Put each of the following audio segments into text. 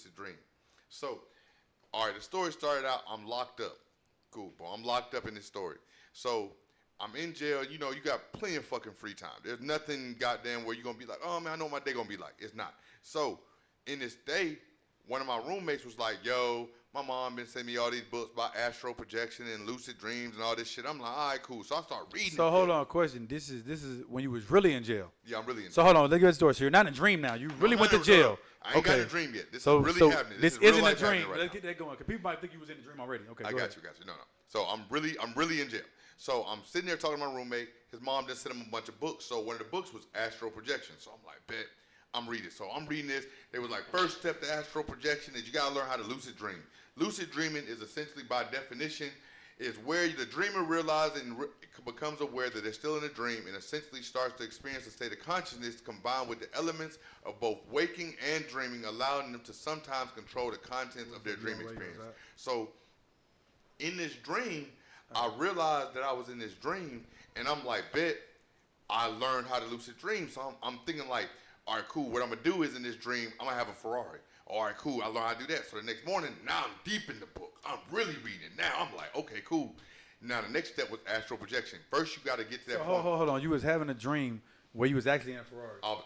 lucid dream. So, all right, the story started out, I'm locked up. Cool, bro. I'm locked up in this story. So, I'm in jail. You know, you got plenty of fucking free time. There's nothing goddamn where you're going to be like, oh, man, I know what my day going to be like. It's not. So, in this day, one of my roommates was like, yo, my mom been sending me all these books about astral projection and lucid dreams and all this shit. I'm like, all right, cool. So I start reading. So hold on, question. This is when you was really in jail. Yeah, I'm really in jail. So hold on, let's get the story. So you're not in a dream now. You really went to jail. I ain't got a dream yet. This is really happening. This isn't a dream. Let's get that going. Because people might think you was in a dream already. Okay, I got you. No. So I'm really in jail. So I'm sitting there talking to my roommate. His mom just sent him a bunch of books. So one of the books was astral projection. So I'm like, bet. I'm reading. So I'm reading this. They was like, first step to astral projection is you got to learn how to lucid dream. Lucid dreaming is essentially, by definition, is where the dreamer realizes and becomes aware that they're still in a dream and essentially starts to experience a state of consciousness combined with the elements of both waking and dreaming, allowing them to sometimes control the contents of their dream experience. So in this dream, I realized that I was in this dream, and I'm like, bet, I learned how to lucid dream. So I'm thinking like, all right, cool. What I'm going to do is in this dream, I'm going to have a Ferrari. All right, cool. I learned how to do that. So the next morning, now I'm deep in the book. I'm really reading. Now I'm like, okay, cool. Now the next step was astral projection. First, you got to get to that point. Hold on. You was having a dream where you was actually in a Ferrari. I was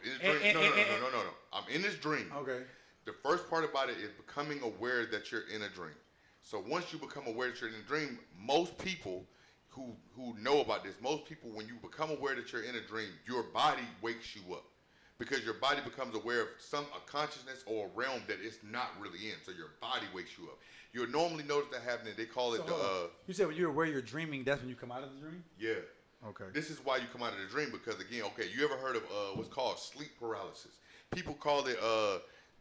in a dream. No. I'm in this dream. Okay. The first part about it is becoming aware that you're in a dream. So once you become aware that you're in a dream, most people who know about this, most people, when you become aware that you're in a dream, your body wakes you up. Because your body becomes aware of a consciousness or a realm that it's not really in. So your body wakes you up. You'll normally notice that happening. They call it You said when you're aware you're dreaming, that's when you come out of the dream? Yeah. Okay. This is why you come out of the dream because, again, okay, you ever heard of what's called sleep paralysis? People call it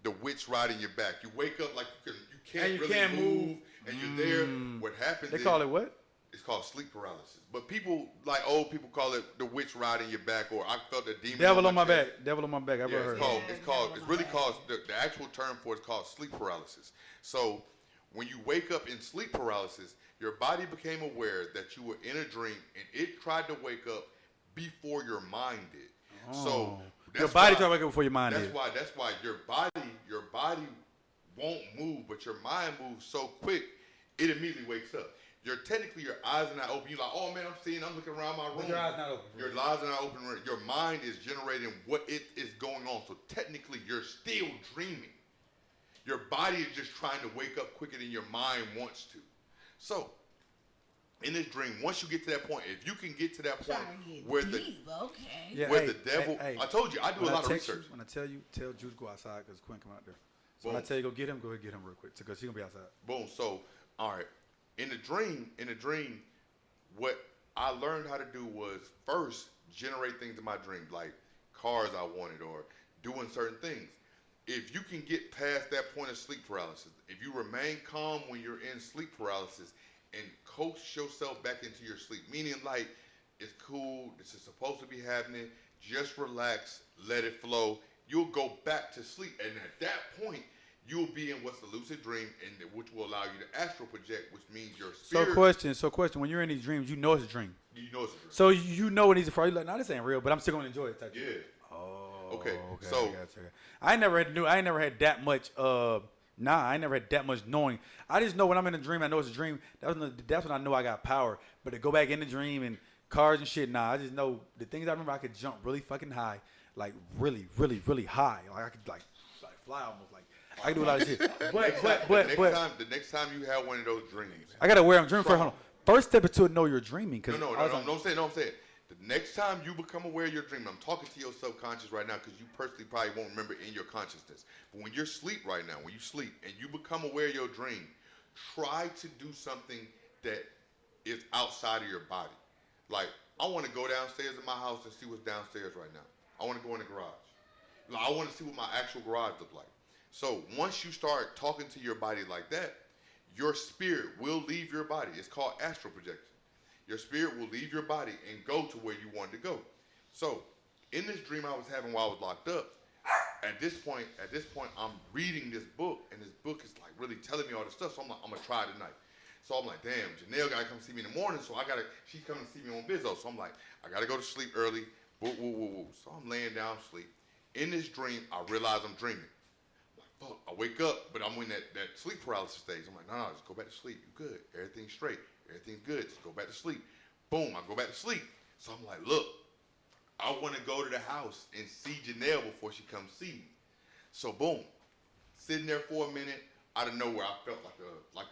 the witch riding your back. You wake up like you can't really move, and you're there. What happens They call it what? It's called sleep paralysis. But people, like old people, call it the witch riding your back, or I felt a demon. Devil on my back. Devil on my back. I've heard. It's really called the actual term for it is called sleep paralysis. So when you wake up in sleep paralysis, your body became aware that you were in a dream, and it tried to wake up before your mind did. Oh. So your body tried to wake up before your mind did. That's why your body won't move, but your mind moves so quick, it immediately wakes up. Technically your eyes are not open. You're like, oh man, I'm looking around my room. But your eyes not open. Your eyes are not open. Your mind is generating what it is going on. So technically you're still dreaming. Your body is just trying to wake up quicker than your mind wants to. So in this dream, once you get to that point, if you can get to that point where the devil, I told you, I do a lot of research. When I tell you, tell Juice go outside because Quinn come out there. So when I tell you go get him, go ahead and get him real quick because he's gonna be outside. Boom. So all right. In the dream, what I learned how to do was first generate things in my dream, like cars I wanted or doing certain things. If you can get past that point of sleep paralysis, if you remain calm when you're in sleep paralysis and coax yourself back into your sleep, meaning like it's cool, this is supposed to be happening, just relax, let it flow, you'll go back to sleep. And at that point, you'll be in what's the lucid dream, and which will allow you to astral project, which means your spirit. So question. When you're in these dreams, you know it's a dream. You know it's a dream. So you know when he's a fraud. You're like, nah, this ain't real, but I'm still gonna enjoy it. Yeah. Oh. Okay. So I ain't never had that much. I ain't never had that much knowing. I just know when I'm in a dream, I know it's a dream. That's when I know I got power. But to go back in the dream and cars and shit, nah. I just know the things I remember. I could jump really fucking high, like really, really, really high. Like I could like fly almost like. I can do a lot of shit. But the next time you have one of those dreams, I gotta wear. I'm dreaming for. Hold on. First step is to know you're dreaming. No, I'm saying. The next time you become aware you're dreaming, I'm talking to your subconscious right now because you personally probably won't remember in your consciousness. But when you're asleep right now, when you sleep and you become aware of your dream, try to do something that is outside of your body. Like, I want to go downstairs in my house and see what's downstairs right now. I want to go in the garage. Like, I want to see what my actual garage looks like. So once you start talking to your body like that, your spirit will leave your body. It's called astral projection. Your spirit will leave your body and go to where you wanted to go. So in this dream I was having while I was locked up, at this point, I'm reading this book, and this book is like really telling me all this stuff. So I'm like, I'm gonna try tonight. So I'm like, damn, Janelle gotta come see me in the morning. So she's coming to see me on Bizzo. So I'm like, I gotta go to sleep early. Woo, woo, woo, woo. So I'm laying down asleep. In this dream, I realize I'm dreaming. Fuck, I wake up, but I'm in that sleep paralysis stage. I'm like, no, just go back to sleep. You good. Everything's straight. Everything's good. Just go back to sleep. Boom, I go back to sleep. So I'm like, look, I want to go to the house and see Janelle before she comes see me. So boom, sitting there for a minute, out of nowhere, I felt like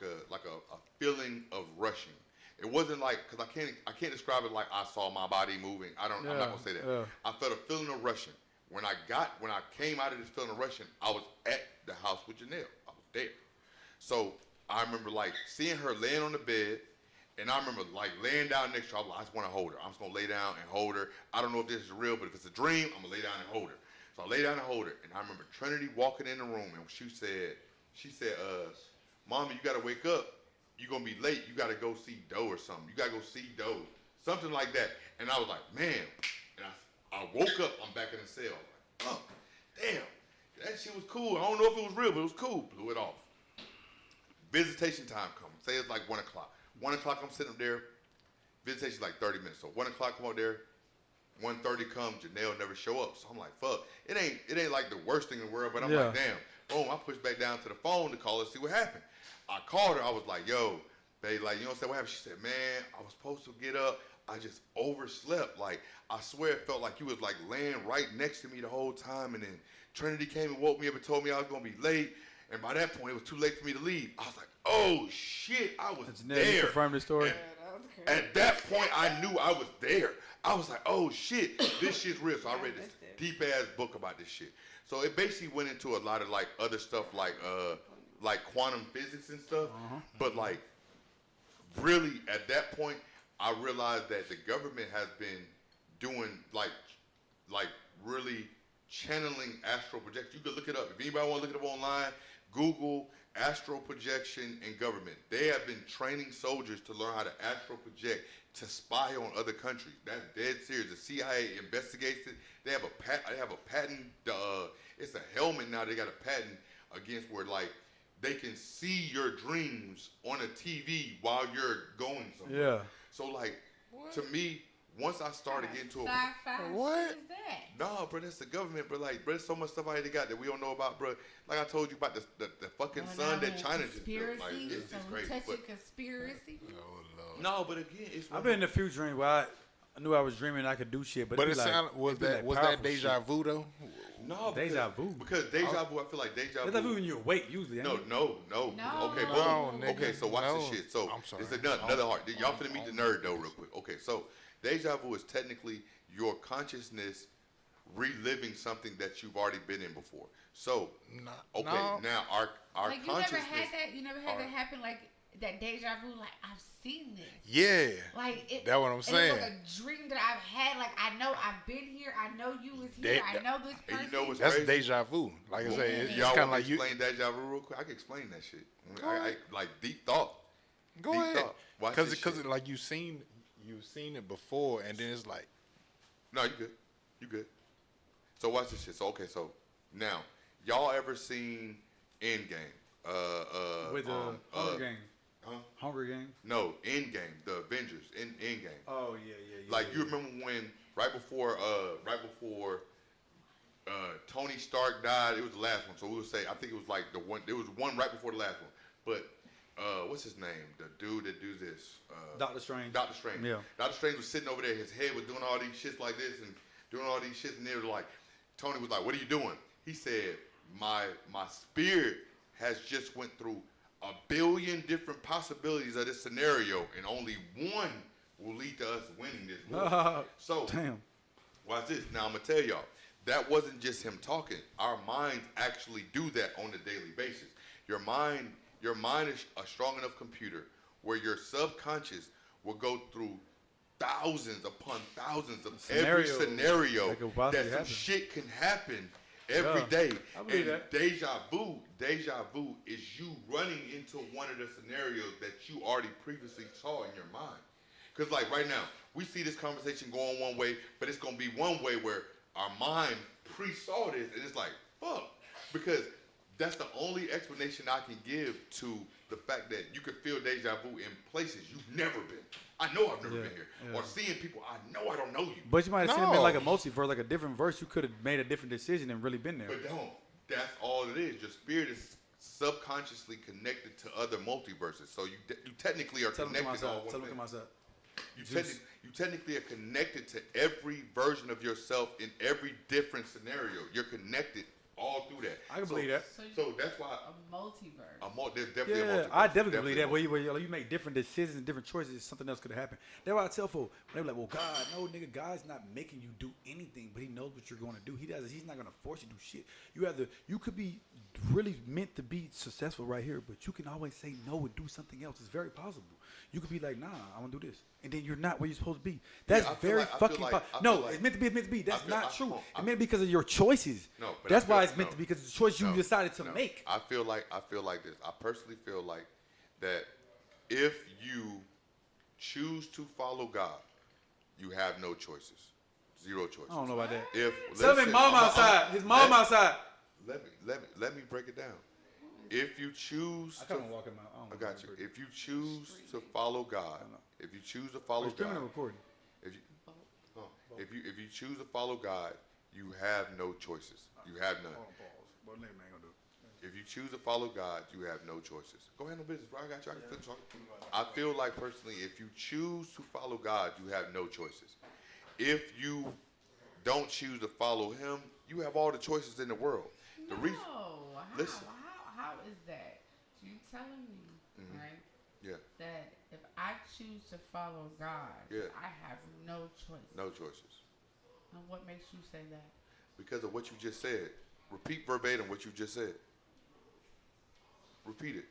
a feeling of rushing. It wasn't like, because I can't describe it like I saw my body moving. I'm not gonna say that. Yeah. I felt a feeling of rushing. When I came out of this feeling of rushing, I was at the house with Janelle. I was there. So I remember like seeing her laying on the bed, and I remember like laying down next to her. I just want to hold her. I'm just gonna lay down and hold her. I don't know if this is real, but if it's a dream, I'm gonna lay down and hold her. So I lay down and hold her, and I remember Trinity walking in the room, and she said, Mommy, you gotta wake up. You're gonna be late. You gotta go see Doe or something. You gotta go see Doe, something like that. And I was like, man. And I woke up. I'm back in the cell. Like, oh, damn, that shit was cool. I don't know if it was real, but it was cool. Blew it off. Visitation time comes. Say it's like 1 o'clock. 1 o'clock, I'm sitting up there. Visitation's like 30 minutes. So 1 o'clock, come up there. 1:30 comes. Janelle never show up. So I'm like, fuck. It ain't like the worst thing in the world, but I'm like, damn. Boom, I pushed back down to the phone to call her, see what happened. I called her. I was like, yo, babe, like, you know what I'm saying? What happened? She said, man, I was supposed to get up. I just overslept. Like, I swear it felt like you was like laying right next to me the whole time. And then Trinity came and woke me up and told me I was going to be late. And by that point, it was too late for me to leave. I was like, oh, shit, I was there. You confirmed the story? At that point, I knew I was there. I was like, oh, shit, this shit's real. So I read this deep-ass book about this shit. So it basically went into a lot of, like, other stuff like quantum physics and stuff. But, like, really, at that point, I realized that the government has been doing, like really channeling astral projection. You can look it up. If anybody want to look it up online, Google astral projection and government. They have been training soldiers to learn how to astral project to spy on other countries. That's dead serious. The CIA investigates it. They have a patent. It's a helmet now. They got a patent against where like they can see your dreams on a TV while you're going somewhere. Yeah. So like, to me, once I started getting to what is that? No, bro, that's the government, bro. Like, bro, there's so much stuff I already got that we don't know about, bro. Like I told you about the fucking sun that China just built. Like, it's crazy. But, Conspiracy. no, but again, it's. I've been in a few dreams where I knew I was dreaming I could do shit, but it sounded was that deja vu though? No, deja vu. Because deja vu, I feel like deja vu. Deja vu when you're awake usually. No. Okay, boom. Okay, so watch this shit. So I'm sorry. it's another hard. Y'all finna meet the nerd though, real quick. Okay, so deja vu is technically your consciousness reliving something that you've already been in before. So now our like consciousness. You never had that happen like that deja vu. Like I've seen this. Yeah. Like that's what I'm saying. It's like a dream that I've had. Like I know I've been here. I know you was here. I know this person. And you know what's that's crazy? deja vu. Like I say, it's y'all kind of want like to explain deja vu real quick? I can explain that shit. I like deep thought. Go deep ahead. Because like you've seen it before, and then it's like, no, you good. So watch this shit. So okay, so now y'all ever seen Endgame? With Hunger Games. Huh? Hunger Games? No, Endgame, the Avengers, Endgame. Oh yeah. Like you remember when right before Tony Stark died, it was the last one. So we would say I think it was like the one. There was one right before the last one. But what's his name? The dude that do this. Doctor Strange. Doctor Strange. Yeah. Doctor Strange was sitting over there. His head was doing all these shits like this and doing all these shits, and they were like, Tony was like, "What are you doing?" He said, "My spirit has just went through 1 billion different possibilities of this scenario, and only one will lead to us winning this war." So, damn. Watch this. Now I'm gonna tell y'all, that wasn't just him talking. Our minds actually do that on a daily basis. Your mind is a strong enough computer where your subconscious will go through thousands upon thousands of every scenario that some shit can happen every day. And that. deja vu is you running into one of the scenarios that you already previously saw in your mind. Because like right now, we see this conversation going one way, but it's going to be one way where our mind pre-saw this, and it's like, fuck. Because that's the only explanation I can give to the fact that you can feel deja vu in places you've never been. I know I've never been here. Or seeing people, I know I don't know you. But you might have seen it been like a multiverse, like a different verse. You could have made a different decision and really been there. But don't. That's all it is. Your spirit is subconsciously connected to other multiverses. So you technically are Tell them to come connected to all outside. one Tell them to thing. come outside. You technically are connected to every version of yourself in every different scenario. You're connected all through that. I can believe that. So that's why A multiverse. there's definitely a Yeah, multiverse. I definitely believe that. Where you make different decisions and different choices, something else could have happened. That's why I tell folks, they're like, well, God, no, nigga, God's not making you do anything, but he knows what you're going to do. He's not going to force you to do shit. You could be really meant to be successful right here, but you can always say no and do something else. It's very possible. You could be like, nah, I want to do this. And then you're not where you're supposed to be. That's very fucking possible. No, it's meant to be, it's meant to be. That's not true. It's meant to be because of your choices. No, but that's why it's meant to be, because it's a choice you decided to make. I feel like this. I personally feel like that if you choose to follow God, you have no choices. Zero choices. I don't know about that. Tell his mom outside. His mom outside. Let me break it down. If you choose, I kind of walk him out. I got you. If you choose to follow God, if you choose to follow God, recording. if you choose to follow God, you have no choices. You have none. If you choose to follow God, you have no choices. Go ahead, no business, bro. I got you. I can finish talking. I feel like personally, if you choose to follow God, you have no choices. If you don't choose to follow Him, you have all the choices in the world. The reason. Listen. How is that? You telling me, right? Yeah. That if I choose to follow God, I have no choice. No choices. And what makes you say that? Because of what you just said. Repeat verbatim what you just said. Repeat it.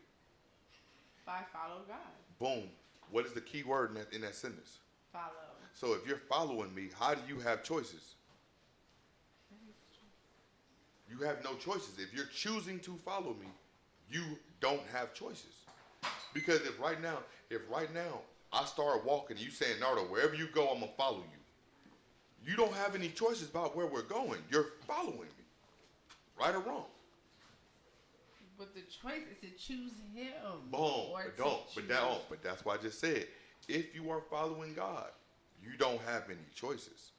If I follow God. Boom. What is the key word in that sentence? Follow. So if you're following me, how do you have choices? You have no choices. If you're choosing to follow me, you don't have choices. Because if right now I start walking and you saying, Nardo, wherever you go, I'm going to follow you. You don't have any choices about where we're going. You're following me. Right or wrong? But the choice is to choose Him. Boom. But that's why I just said, if you are following God, you don't have any choices.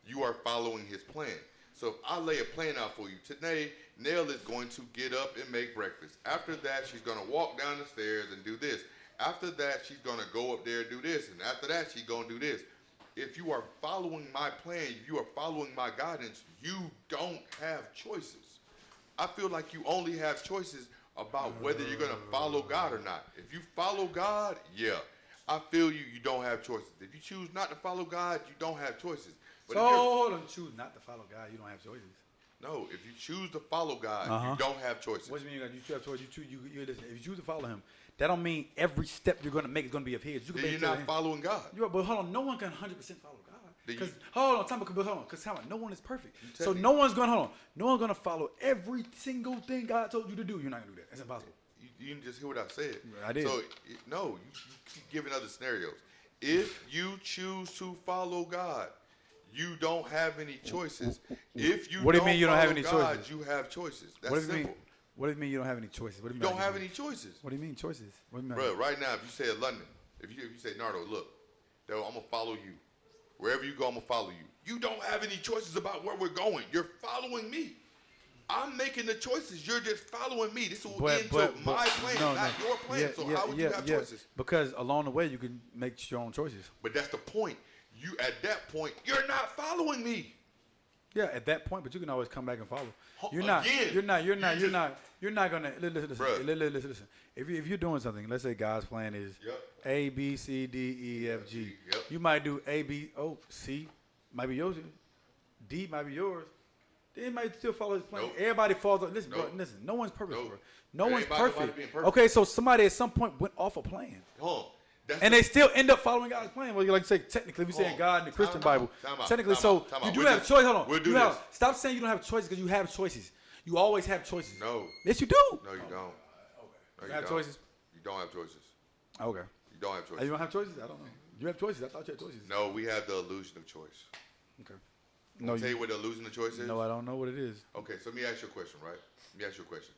You are following His plan. So if I lay a plan out for you today, Nell is going to get up and make breakfast. After that, she's going to walk down the stairs and do this. After that, she's going to go up there and do this. And after that, she's going to do this. If you are following my plan, if you are following my guidance, you don't have choices. I feel like you only have choices about whether you're going to follow God or not. If you follow God, yeah. I feel you don't have choices. If you choose not to follow God, you don't have choices. But so hold on, choose not to follow God, you don't have choices. No, if you choose to follow God, you don't have choices. What do you mean you have choices? You listen, if you choose to follow Him, that don't mean every step you're going to make is going to be of His. You're not following God. But hold on, no one can 100% follow God. Because no one is perfect. So me. no one's going to follow every single thing God told you to do. You're not going to do that. That's impossible. You didn't just hear what I said. I did. So you keep giving other scenarios. If you choose to follow God, you don't have any choices. If you what do you mean you don't have any God, choices? You have choices. That's what do you simple. mean? What do you mean you don't have any choices? What do you don't have any choices. What do you mean choices? What do you mean? Bro, right now, if you say London, if you say Nardo, look, I'm gonna follow you. Wherever you go, I'm gonna follow you. You don't have any choices about where we're going. You're following me. I'm making the choices. You're just following me. This will end to my plan, not your plan. Yeah, so how would you have choices? Because along the way you can make your own choices. But that's the point. You at that point, you're not following me. Yeah, at that point, but you can always come back and follow. You're not gonna listen. If you're doing something, let's say God's plan is A, B, C, D, E, F, G. Yep. You might do A, B, O, C, might be yours. D might be yours. They might still follow His plan. Nope. Everybody falls. Listen, Nope. bro. Listen. No one's perfect, Nope. bro. No one's Everybody perfect. being perfect. Okay, so somebody at some point went off a plan. And they still end up following God's plan. Well, you like to say technically, if you say God in the Christian Bible, technically, so you do have choice. Hold on. We'll do this. Stop saying you don't have choices because you have choices. You always have choices. No. Yes, you do. No, you don't. No, You have don't. choices. You don't have choices. Okay. You don't have choices. You don't have choices. I don't know. You have choices. I thought you had choices. No, we have the illusion of choice. Okay. No, tell you what the illusion of choice is? No, I don't know what it is. Okay, so let me ask you a question, right? Let me ask you a question.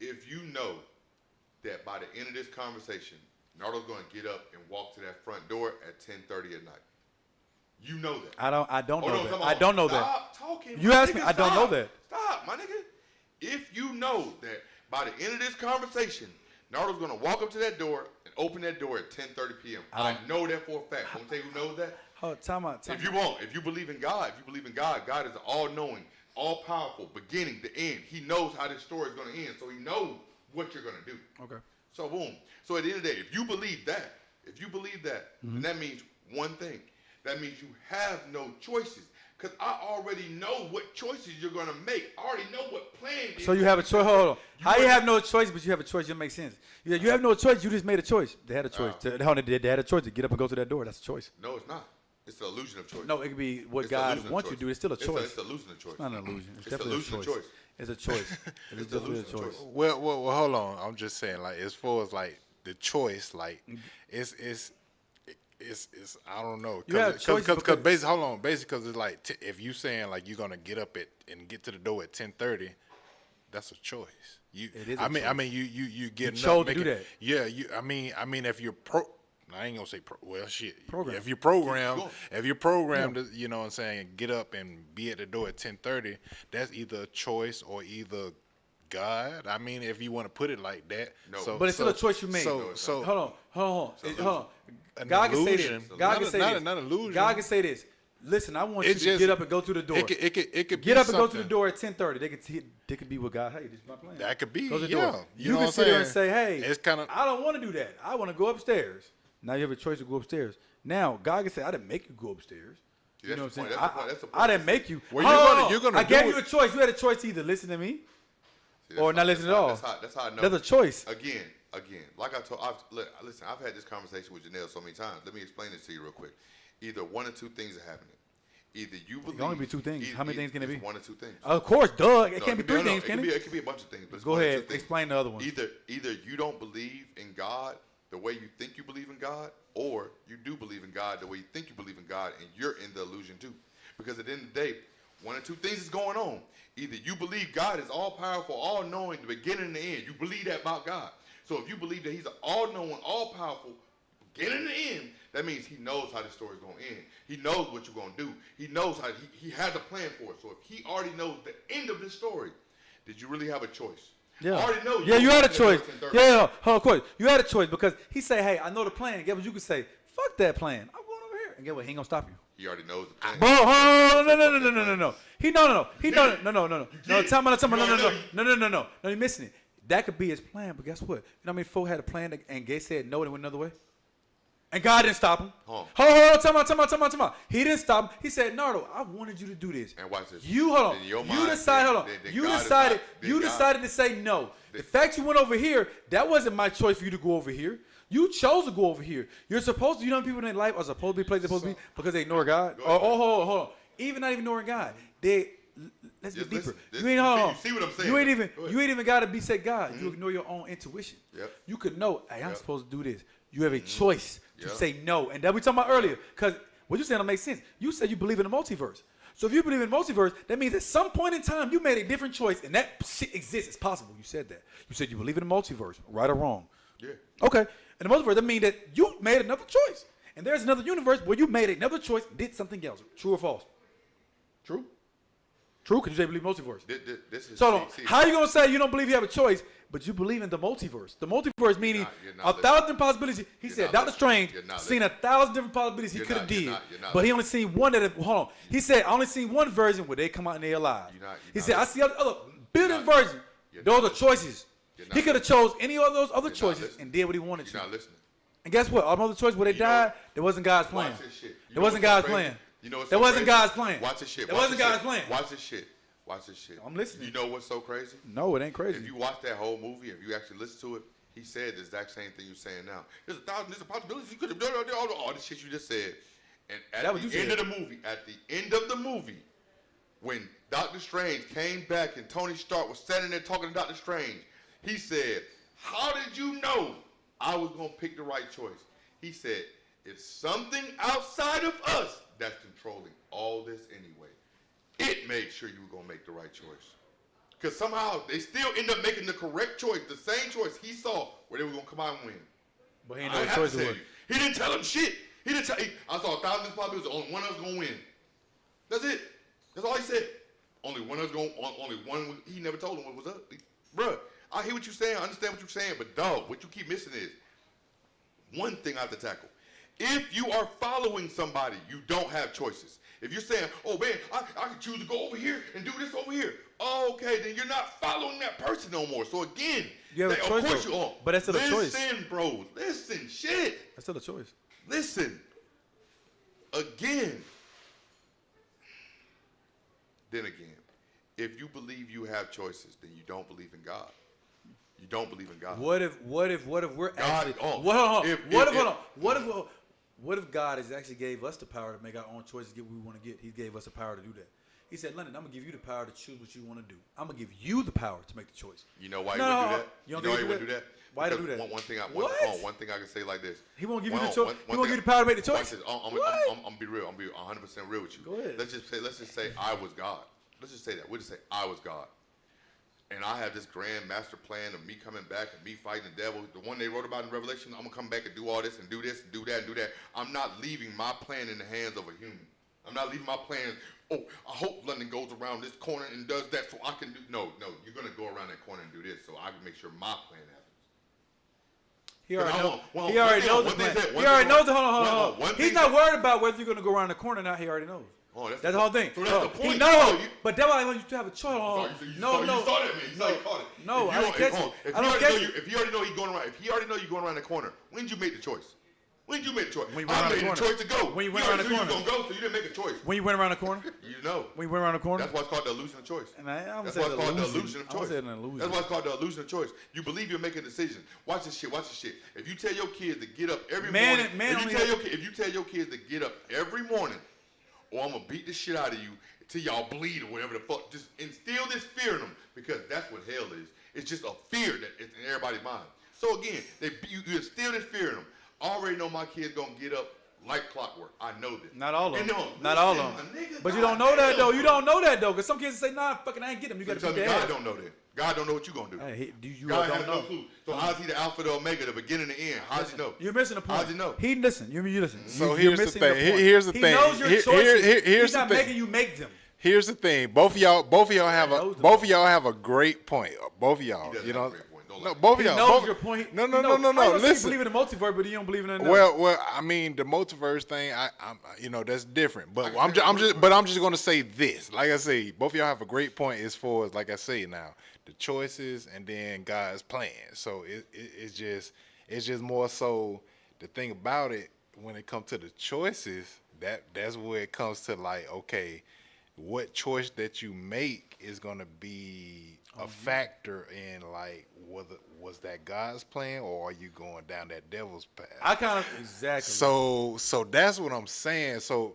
If you know that by the end of this conversation, Nardo's going to get up and walk to that front door at 10:30 at night. You know that. I don't know that. Come on. I don't know that. Stop talking. You asked me. I don't know that. Stop, my nigga. If you know that by the end of this conversation, Naruto's going to walk up to that door and open that door at 10:30 p.m. I know that for a fact. I'm going to tell you who knows that. Oh, time out. If you believe in God, God is all-knowing, all-powerful, beginning to end. He knows how this story is going to end, so he knows what you're going to do. Okay. So boom. So at the end of the day, if you believe that, then that means one thing. That means you have no choices. Because I already know what choices you're going to make. I already know what plan. So you have a choice. Hold on. How you have no choice, but you have a choice? It makes sense. You have no choice. You just made a choice. They had a choice. They had a choice to get up and go to that door. That's a choice. No, it's not. It's the illusion of choice. No, it could be what God wants you to do. It's still a choice. It's the illusion of choice. It's not an illusion. It's the illusion of choice. It's a choice. It's definitely a choice. Well, hold on. I'm just saying, like, as far as like the choice, like, it's I don't know. You have choices because basically, hold on. Basically, because it's like if you saying like you're gonna get up and get to the door at 10:30, that's a choice. It is. I mean, you getting you chose up, to do that. Yeah. I mean, if you're I ain't gonna say well, shit. Program. If you're programmed, to, you know what I'm saying, get up and be at the door at 10:30, that's either a choice or either God. I mean, if you want to put it like that. No. But it's still a choice you made. So hold on. An God can say illusion. this. God can say this. Not illusion. God can say this. Listen, I want you to get up and go to the door. It could get be up and go to the something. door at 10:30. They could be with God. Hey, this is my plan. That could be. Go to the Yeah. door. You know can what sit I'm there and say, saying? hey, It's kind of. I don't want to do that. I want to go upstairs. Now you have a choice to go upstairs. Now God can say, I didn't make you go upstairs. See, You know what I'm saying? That's the point. I didn't make you. Well, you're gonna I do gave it. you a choice. You had a choice to either listen to me See, or not listen at all. That's how I know. That's a choice. Again, like I told, listen, I've had this conversation with Janelle so many times. Let me explain this to you real quick. Either one or two things are happening. Either you believe. It can only be two things. How many things can it be? One or two things. Of course, duh. It No, can't be three things, can it? It could be a bunch of things. But it's Go one or ahead. two things. Explain the other one. Either you don't believe in God the way you think you believe in God, or you do believe in God the way you think you believe in God, and you're in the illusion too. Because at the end of the day, one or two things is going on. Either you believe God is all-powerful, all-knowing, the beginning and the end. You believe that about God. So if you believe that he's an all-knowing, all-powerful, beginning and the end, that means he knows how the story's going to end. He knows what you're going to do. He knows how he has a plan for it. So if he already knows the end of this story, did you really have a choice? Yeah. I already know. Yeah, you had a choice. Yeah. Yeah, of course. You had a choice because he say, hey, I know the plan. Guess what you could say? Fuck that plan. I'm going over here. And guess what? He ain't going to stop you. He already knows the plan. Bro, no. He no. Tell me, no. No, you're missing it. That could be his plan, but guess what? You know how many folk had a plan and Gay said no and it went another way? And God didn't stop him. Hold on, time out. He didn't stop him. He said, Nardo, I wanted you to do this. And watch this. You hold on. You decided to say no. The fact you went over here, that wasn't my choice for you to go over here. You chose to go over here. You're supposed to, you know, people in their life are supposed to be places they're supposed to be because they ignore God. Hold on. Even not ignoring God. Let's get deeper. You ain't see what I'm saying? You ain't even got to be say God. You ignore your own intuition. Yep. You could know, hey, I'm supposed to do this. You have a choice to say no. And that we talking about earlier. Because what you saying don't make sense. You said you believe in the multiverse. So if you believe in the multiverse, that means at some point in time you made a different choice. And that shit exists. It's possible. You said that. You said you believe in the multiverse, right or wrong. Yeah. Okay. In the multiverse, that means that you made another choice. And there's another universe where you made another choice, did something else. True or false? True? True, because you say believe multiverse. How are you going to say you don't believe you have a choice, but you believe in the multiverse? The multiverse meaning you're 1,000 possibilities. He said Dr. Strange seen 1,000 different possibilities he could have did, but he only seen one that, hold on. He said, I only seen one version where they come out and they're alive. He said, I see other billion versions. Those are choices. He could have chose any of those other choices and did what he wanted to. You're not listening. And guess what? All the other choices where they died, there wasn't God's plan. It wasn't God's plan. That wasn't God's plan. Watch this shit. That wasn't God's plan. Watch this shit. I'm listening. You know what's so crazy? No, it ain't crazy. If you watch that whole movie, if you actually listen to it, he said the exact same thing you're saying now. There's a possibility you could have done all the shit you just said. And at the end of the movie, when Doctor Strange came back and Tony Stark was standing there talking to Doctor Strange, he said, how did you know I was going to pick the right choice? He said, it's something outside of us that's controlling all this anyway. It made sure you were going to make the right choice. Because somehow they still end up making the correct choice, the same choice he saw where they were going to come out and win. But he didn't know what choice it was. He didn't tell him shit. He didn't tell I saw 1,000 possibilities, only one of us going to win. That's it. That's all he said. Only one of us going, only one, he never told him what was up. Bruh, I hear what you're saying. I understand what you're saying. But, dog, what you keep missing is one thing I have to tackle. If you are following somebody, you don't have choices. If you're saying, oh, man, I can choose to go over here and do this over here. Oh, okay, then you're not following that person no more. So, again, You have a choice, of course though. you are. But that's still a choice. Listen, bro. Listen, shit. That's still a choice. Listen. Again. Then again, if you believe you have choices, then you don't believe in God. You don't believe in God. What if we're God, actually oh, what if God has actually gave us the power to make our own choices, get what we want to get? He gave us the power to do that. He said, London, I'm gonna give you the power to choose what you want to do. I'm gonna give you the power to make the choice. You know why he would do that? You know why he would do that? Why to Because do that? One thing I can say like this. He won't give you the One- choice. one- He one won't thing give you the power to make the watch choice. this. I'm gonna be real. I'm gonna be 100% real with you. Go ahead. Let's just say I was God. Let's just say that. We'll just say I was God. And I have this grand master plan of me coming back and me fighting the devil. The one they wrote about in Revelation, I'm going to come back and do all this and do this and do that and do that. I'm not leaving my plan in the hands of a human. I'm not leaving my plans, oh, I hope London goes around this corner and does that so I can do. No, you're going to go around that corner and do this so I can make sure my plan happens. He already knows. Well, He already knows the plan. He already knows the. Hold on. He's not worried about whether you're going to go around the corner or not. He already knows. Oh, That's the whole thing. So that's the point. But that's why I want you to have a choice. You saw that, man. You saw you caught it. No, I didn't catch it. If I don't catch it. If he already know he's going around, if he already know you're going around the corner, when did you make the choice? When did you make the choice? When you went around the corner. I made the choice to go. When you went around the corner. You were going to go, so you didn't make a choice. When you went around the corner. You know. When you went around the corner. That's why it's called the illusion of choice. And I That's why it's called the illusion of choice. I said an illusion. That's why it's called the illusion of choice. You believe you're making a decision. Watch this shit. Watch this shit. If you tell your kids to get up every morning, if you tell your kids to get up every morning, or I'm gonna beat the shit out of you till y'all bleed or whatever the fuck, just instill this fear in them because that's what hell is. It's just a fear that is in everybody's mind. So again, you instill this fear in them. I already know my kids gonna get up like clockwork. I know this. Not all of them. No, not all of them. But you don't know that though. You don't know that though, because some kids say, "Nah, fucking, I ain't get them." You got to tell me God don't know that. God don't know what you gonna do. Hey, you God don't has know. no clue. So how's he the alpha, the omega, the beginning, the end? How's he know? You're missing the point. How's he know? He listen. You listen. So You're here's the missing your thing. point. Here's the He thing. knows your choices. Here's He's the not thing. making you make them. Here's the thing. Both of y'all have a great point. Both of y'all. He doesn't You have know. a great point. Don't No, lie. both of He y'all. knows both- your point. No. How you gonna say you Listen. believe in the multiverse, but you don't believe in it. Well, I mean, the multiverse thing, I'm that's different. But I'm just gonna say this. Like I say, both of y'all have a great point as far as, like I say now, the choices and then God's plan. So it's just more so the thing about it when it comes to the choices. That's where it comes to, like, okay, what choice that you make is gonna be a factor in, like, was that God's plan or are you going down that devil's path? I kind of exactly. So that's what I'm saying. So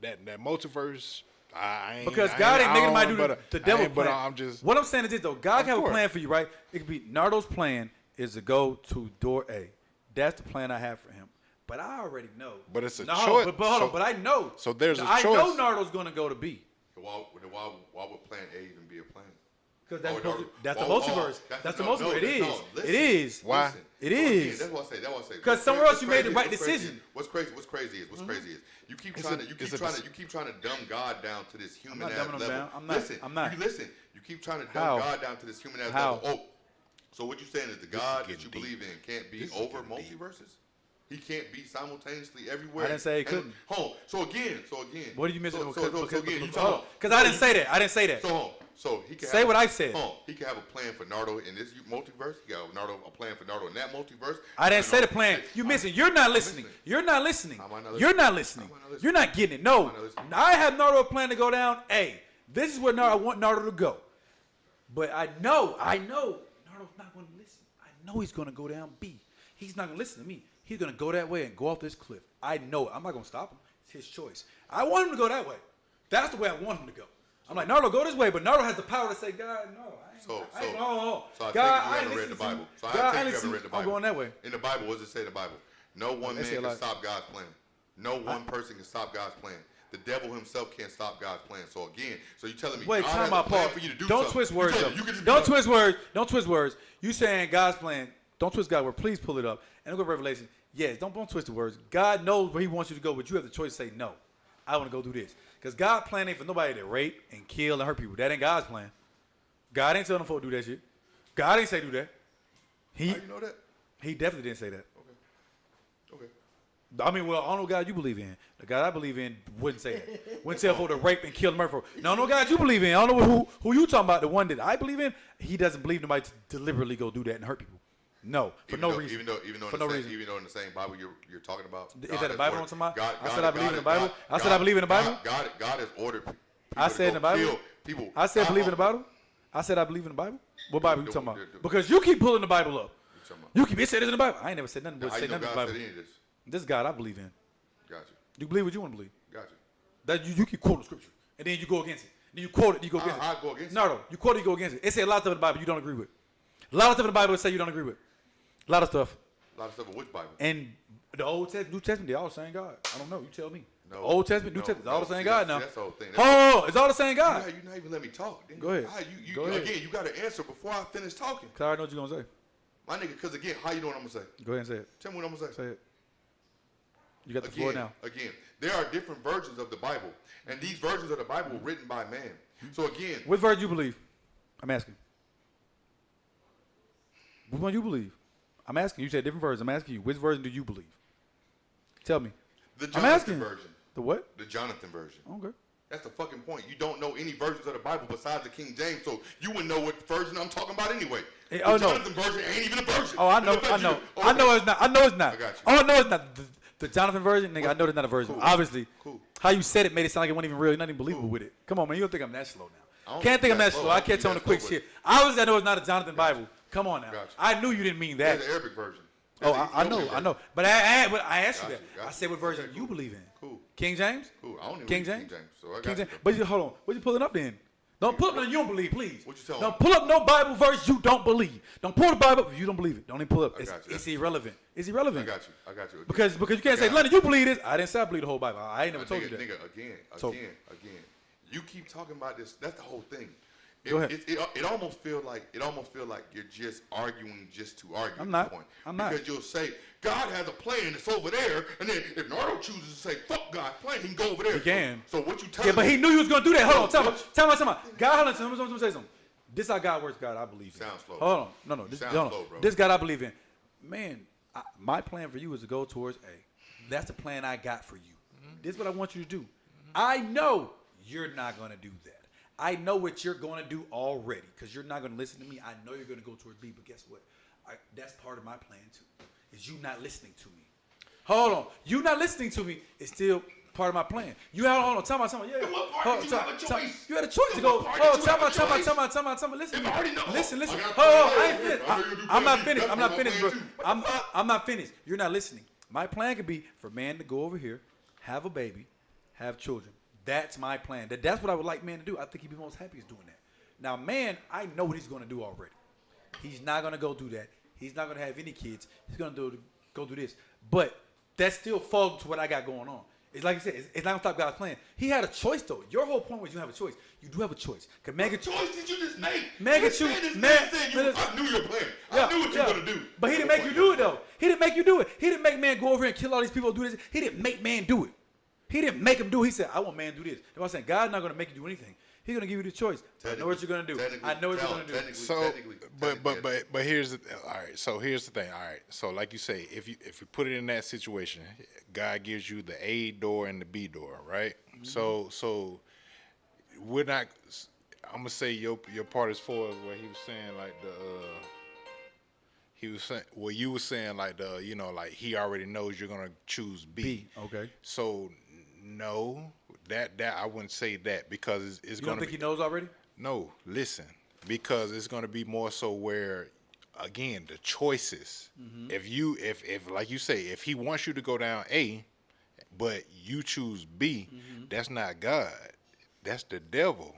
that multiverse, I ain't, because God ain't making nobody do the devil plan. But I'm just what I'm saying is this though. God can have a course. plan for you, right? It could be Nardo's plan is to go to door A. That's the plan I have for him. But I already know. But it's a no, choice. But hold on. But I know. So there's a I choice. know Nardo's gonna go to B. Why would plan A even be a plan? Because Oh, that's the oh, multiverse. oh, That's the no, multiverse. no, It listen, is. Why? listen. It Again, is. That's what I say. Because somewhere else you made the right decision. What's crazy is you keep It's trying a- to it's a- you keep trying to dumb God down to this human not ass dumbing him level. down. I'm not. You keep trying to dumb How? God down to this human ass How? level. Oh, so what you saying is the God that getting you deep. believe in can't be This is over getting deep. multiverses? He can't be simultaneously everywhere. I didn't say he And- couldn't. Hold on. So again. What are you missing? So again, you talking Because I didn't say that. I didn't say that. So he can Say have, what I said. He can have a plan for Nardo in this multiverse. He got a plan for Nardo in that multiverse. I didn't say the plan. You I'm- missing. You're not listening. listening. You're not listening. Am I not listening? You're not listening. Am I not listening? You're not getting it. No. Am I not listening? I have Nardo a plan to go down A. This is where I want Nardo to go. But I know Nardo's not going to listen. I know he's going to go down B. He's not going to listen to me. He's going to go that way and go off this cliff. I know it. I'm not going to stop him. It's his choice. I want him to go that way. That's the way I want him to go. I'm like, Nardo, go this way. But Nardo has the power to say, God, no. So I I God, take it you I haven't ain't read the listening to you. Bible. So God, I I take you ain't haven't read the I'm Bible. going that way. In the Bible, what does it say in the Bible? No one They man say a can lot. stop God's plan. No one person can stop God's plan. The devil himself can't stop God's plan. So again, so you telling me Wait, God time has a out, plan Paul. for you to do Don't something. twist words You up. can just be Don't like, twist words. Don't twist words. You saying God's plan. Don't twist God's word. Please pull it up. And go to Revelation. Yes, don't twist the words. God knows where he wants you to go, but you have the choice to say, no, I want to go do this. Because God's plan ain't for nobody to rape and kill and hurt people. That ain't God's plan. God ain't telling folk to do that shit. God didn't say do that. How you know that? He definitely didn't say that. Okay. I mean, well, I don't know what God you believe in. The God I believe in wouldn't say that. Wouldn't tell for to rape and kill and murder. No, no God you believe in. I don't know who you talking about. The one that I believe in, he doesn't believe nobody to deliberately go do that and hurt people. No, for no reason. Even though in the same Bible you're talking about. Is that the Bible on somebody? I said I believe in the God- Bible. I said I believe in the Bible. God has ordered people I said in the Bible. kill people. I said believe in the Bible. I said I believe in the Bible. What Bible you talking about? the- Because you keep pulling the Bible up. talking about? You keep it said it's in the Bible. I ain't never said nothing but How say you know nothing in God the Bible. said any of this? This God I believe in. Got You believe what you want to believe. you. Got you. That you keep quoting scripture and then you go against it. Then you quote it, you go against it. I go against it. No, you quote it, you go against it. It says a lot of stuff in the Bible you don't agree with. A lot of stuff in the Bible say you don't agree with. A lot of stuff. A lot of stuff in which Bible? And the Old Testament, New Testament, they all the same God. I don't know. You tell me. No. Old Testament, New No, Testament, it's all the no. same See, God that's- now. that's the whole thing. Oh, it's all the same God. You not even let me talk. Then. Go ahead. You, Go ahead. Again, you got to answer before I finish talking. Cause I already know what you're going to say. My nigga, because again, how you know what I'm going to say? Go ahead and say it. Tell me what I'm going to say. Say it. You got the floor now. Again, there are different versions of the Bible. And these versions of the Bible were written by man. So again, What verse you believe? I'm asking. Which one you believe? I'm asking. You said different versions. I'm asking you. Which version do you believe? Tell me. the I'm Jonathan asking. version. The what? The Jonathan version. Okay. That's the fucking point. You don't know any versions of the Bible besides the King James, so you wouldn't know what version I'm talking about anyway. Hey, The oh, no. Jonathan version ain't even a version. Oh, I know. It's a I know. version. I know it's not. I know it's not. I got you. Oh, I know it's not. The Jonathan version, nigga. I know it's not a version. Cool. Obviously. Cool. How you said it made it sound like it wasn't even real. You're not even believable with it. Come on, man. You don't think I'm that slow I now? don't Can't think I'm that slow. slow. I I don't catch think on the that quick slow, shit. Obviously, I know it's not a Jonathan Bible. Come on now. Got you. I knew you didn't mean that. There's the Arabic version. Oh, There's the I Ethiopian know. version. But I asked Got you you, that. got I you. said what version Okay, you cool. believe in. Cool. King James? Cool. I don't even King read James? King James, so I got King you. James. But hold on. What you pulling up then? Don't pull up nothing you don't believe, please. What you telling Don't me? pull up no Bible verse you don't believe. Don't pull the Bible if you don't believe it. Don't even pull up. I It's, got you. it's irrelevant. It's I irrelevant. got you. I got you. Because you can't say, Yeah. London, you believe this. I didn't say I believe the whole Bible. I ain't never told you that. Nigga, again. So- Again. You keep talking about this. That's the whole thing. Go ahead. It almost feel like you're just arguing just to argue. I'm at not. this point. I'm not. Because you'll say God has a plan that's over there, and then if Nardo chooses to say fuck God's plan, he can go over there. He can. So what you tell Yeah, but he knew you was gonna do that. Hold on, No, tell me. God, hold on, let me say something. This how God works. God, I believe in. Sounds slow. Hold on, no. This, Sounds hold on. slow, bro. This God I believe in. Man, my plan for you is to go towards A. That's the plan I got for you. This is what I want you to do. I know you're not gonna do that. I know what you're gonna do already because you're not gonna listen to me. I know you're gonna go towards B, but guess what? That's part of my plan too. Is you not listening to me? Hold on, you not listening to me is still part of my plan. You have hold on, tell me, yeah. In what part Hold did you on, have a choice? You had a choice to In go. what part Oh, did you have a choice? tell me. Listen, If I already know. listen. I got Hold on, plan I ain't A. finished. I know you do I'm not plan B. finished. That's I'm not my finished, bro. plan too. I'm not finished. You're not listening. My plan could be for man to go over here, have a baby, have children. That's my plan. That's what I would like man to do. I think he'd be most happy is doing that. Now, man, I know what he's going to do already. He's not going to go do that. He's not going to have any kids. He's going to go do this. But that still falls to what I got going on. It's like you said, it's not going to stop God's plan. He had a choice, though. Your whole point was you have a choice. You do have a choice. Because man What choice did you just make? Man, You get you- said this man- said man, I knew your plan. Yeah, I knew what you yeah. were going to do. But he didn't make you do it, though. He didn't make you do it. He didn't make man go over here and kill all these people, do this. He didn't make man do it. He didn't make him do it. He said, I want man to do this. That's what I'm saying. God's not going to make you do anything. He's going to give you the choice. I know what you're going to do. I know what you're going to do. So, but here's the all right. So here's the thing. All right. So like you say, if you put it in that situation, God gives you the A door and the B door, right? Mm-hmm. So we're not. I'm gonna say your part as far as what he was saying, like the. He was saying, well, you were saying like the, like he already knows you're gonna choose B. B, okay. So no, that I wouldn't say that because it's You gonna don't think be, he knows already? no, listen, because it's going to be more so where, again, the choices. Mm-hmm. If like you say, if he wants you to go down A, but you choose B, Mm-hmm. that's not God. That's the devil.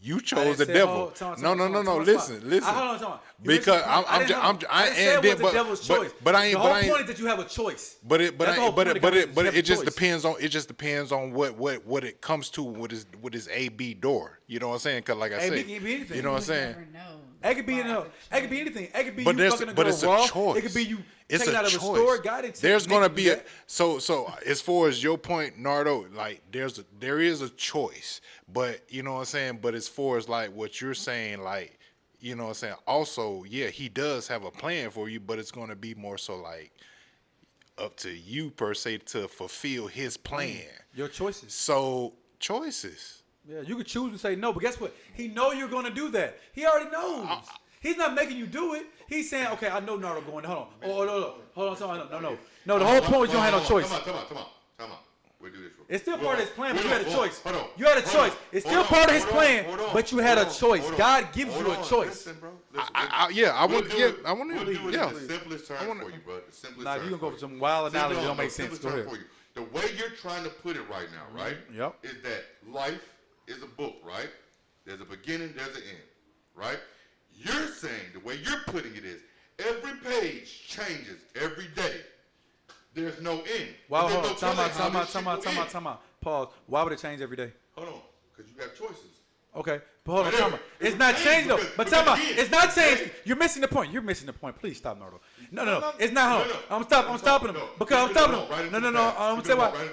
You I chose didn't the say- devil. hold on, No. Listen. Hold on. Because I didn't say it was the devil's choice. But I ain't. The But whole I ain't. point is that you have a choice. But it, but That's the I, whole but point it, of but God, it, is but you have it a just choice. depends on what it comes to with his A B door. You know what I'm saying? Because like I A, B said, can be anything. you know what I'm You saying? never know. It could be Why no. it's It could be anything. It could be But you there's fucking a but girl it's a raw. choice. It could be you It's taking a out of a choice. store. God didn't There's make gonna you be do a that. so as far as your point, Nardo, like there is a choice, but you know what I'm saying. But as far as like what you're saying, like you know what I'm saying? Also, yeah, he does have a plan for you, but it's going to be more so like up to you per se to fulfill his plan. Your choices. So choices. Yeah, you could choose to say no, but guess what? He know you're gonna do that. He already knows. He's not making you do it. He's saying, okay, I know Naruto going. Hold on. Oh, hold on. No. The whole point was you don't have no choice. Come on. We'll do this. It's still part of his plan, but you had a choice. Hold on. You had a choice. It's still part of his plan, but you had a choice. Hold on. God gives you a choice. Listen, bro. I want to get. I want We'll to. do it Yeah. in the simplest terms for you, bro. The simplest Nah, terms you can go for for some wild analogy. No, Don't make the sense. simplest Go term ahead. for you. The way you're trying to put it right now, right? Yep. Is that life is a book, right? There's a beginning, there's an end, right? You're saying the way you're putting it is every page changes every day. There's no end. Wow, There's hold no on. telling how this shit will end. Time out. Pause. Why would it change every day? Hold on, because you have choices. Okay, but hold on, Whatever. time out. It's not changing though. But time out. It's not changing. You're missing the point. You're missing the point. Please stop, Naruto. No. It's not. Hold on. I'm stopping him because I'm stopping him. No. I'm gonna tell you why.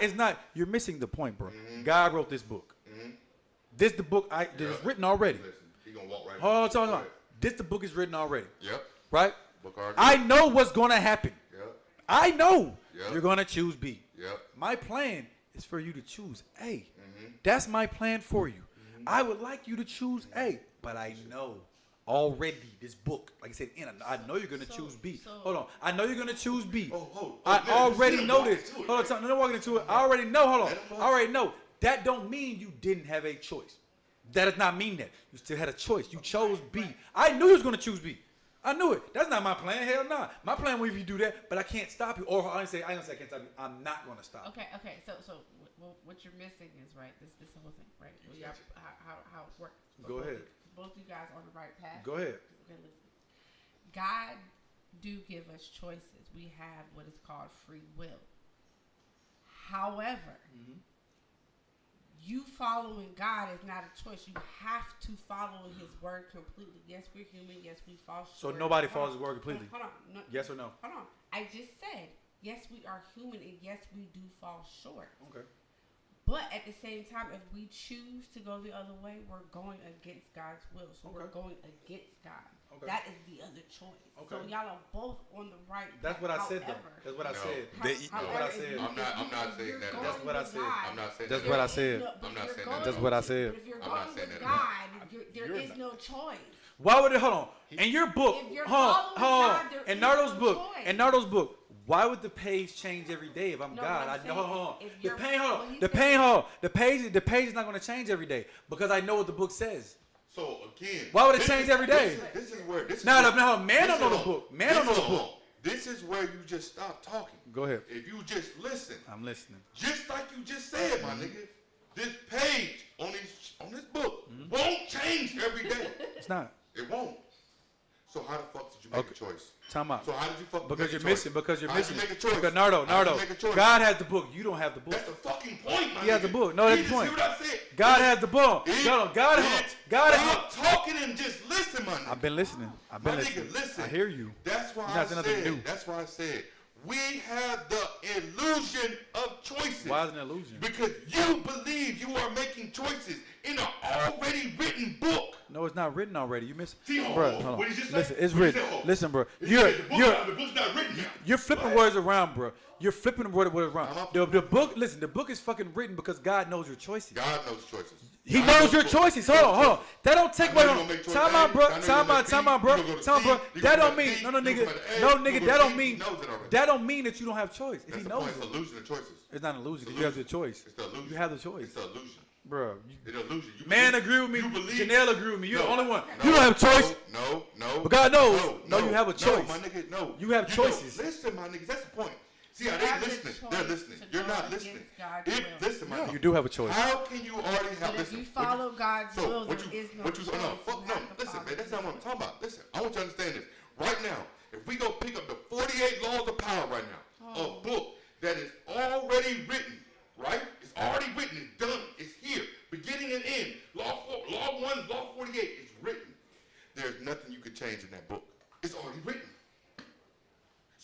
It's not. You're missing the point, bro. God wrote this book. This the book. It's written already. Listen, he gonna walk right. Hold on, Go time out. ahead. This the book is written already. Yep. Right? Book already. I know what's gonna happen. Yep. I know Yep. you're gonna choose B. Yep. My plan is for you to choose A. That's my plan for you. I would like you to choose A, but I know already this book, like I said, I know you're gonna choose B. Hold on, I know you're gonna choose B. I already know this. Hold on, I'm walking into it. I already know. Hold on, I already know. That don't mean you didn't have a choice. That does not mean that you still had a choice. You chose B. I knew you was gonna choose B. I knew it. That's not my plan. Hell no. My plan was if you do that, but I can't stop you. Or I didn't say I can't stop you. I'm not gonna stop. Okay. So what you're missing is right. This whole thing, right? Well, how it works. Go ahead. Both you guys on the right path. Go ahead. Okay, listen. God do give us choices. We have what is called free will. However, you following God is not a choice. You have to follow His word completely. Yes, we're human. Yes, we fall short. So nobody follows His word completely. Hold on. No, Yes or no? Hold on. I just said yes, we are human, and yes, we do fall short. Okay. But at the same time, if we choose to go the other way, we're going against God's will. So we're going against God. Okay. That is the other choice. Okay. So y'all are both on the right That's path. what I said, though. However, That's what I No. said. That's what I said. I'm not saying that. That's what I said. I'm not saying That's that. what I said. I'm not saying that. That's what I said. But if you're I'm not going saying with that. God, there is no choice. Why would it? Hold on. In your book, If you're hold following on. God, there In is Nardo's no book, choice. in Nardo's book, why would the page change every day if I'm No, God? what I'm I know. saying Hold on. is if The you're- pain. Hold what on. he The said- pain. Hold on. The page is not going to change every day because I know what the book says. So again, Why would it this change is- every day? This is where. This is No, where- no, man this don't know is- the book. Man don't know the this is- book. This is where you just stop talking. Go ahead. If you just listen, I'm listening. just like you just said, my nigga, this page on this book won't change every day. It's not. It won't. So how the fuck did you make a choice? Time out. So how did you fuck Because make you're a choice? missing. Because you're How did missing. you make a choice? Because How did Nardo. you make a choice? God has the book. You don't have the book. That's the fucking point, my He has the nigga. book. No, that's You the point. See what I said? God has the book. No, God has. Stop talking and just listen, my nigga. I've been listening. I've My been nigga, listening. listen. I hear you. That's why You're I not saying nothing said. new. That's why I said we have the illusion of choices. Why is it an illusion? Because you believe you are making choices in an already written book. No, it's not written already. You miss, See, bro. hold Hold on. What on. did you say? Listen, it's What did you written. say? Listen, bro. He You're said the book's not written yet. you're flipping words around, bro. You're flipping words around. Uh-huh. The book. Listen, the book is fucking written because God knows your choices. God knows choices. He God knows your choices. choices. Hold on. That don't take I know away. you gonna make choice Time A. out, bro. I know you Time gonna out, make time B. out, bro. You gonna go to Time out, C. bro. You That gonna don't go to mean. D. No, You nigga. gonna go to A. No, You nigga. gonna That go don't to mean. D. He knows it already. That don't mean that you don't have choice. If That's he the knows point. It's it, illusion of choices. it's not an illusion. It's You have the illusion. choice. It's the illusion. You have the choice, It's the illusion. bro. It's illusion. You Man believe- agree with me. You believe. Janelle agree with me. You're the only one. No, You don't have a choice. No. But God knows. No, you have a choice. No, my nigga, no. You have choices. Don't listen, my nigga. That's the point. See how You they have the listening. choice They're listening. to You're go not against listening. God's will. Listen, my nigga. You do have a choice. How can you already have But if listen? you follow God's so will, what there you, is no what you, choice. no, fuck You no. have to Listen, follow man, that's His not what I'm talking about. Listen, I want you to understand this. Right now, if we go pick up the 48 laws of power right now, a book that is already written, right? It's already written. It's done. It's here. Beginning and end. Law 1, Law 48 is written. There's nothing you could change in that book. It's already written.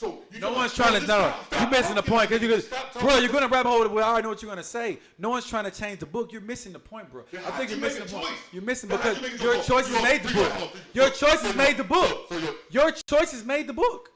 So you No one's trying to. No, you're missing the point. Cause you're gonna rabbit hole. Well, I already know what you're gonna say. No one's trying to change the book. You're missing the point, bro. I think you're missing the point. You're missing because your choices made the book. Your choices made the book. Your choices made the book.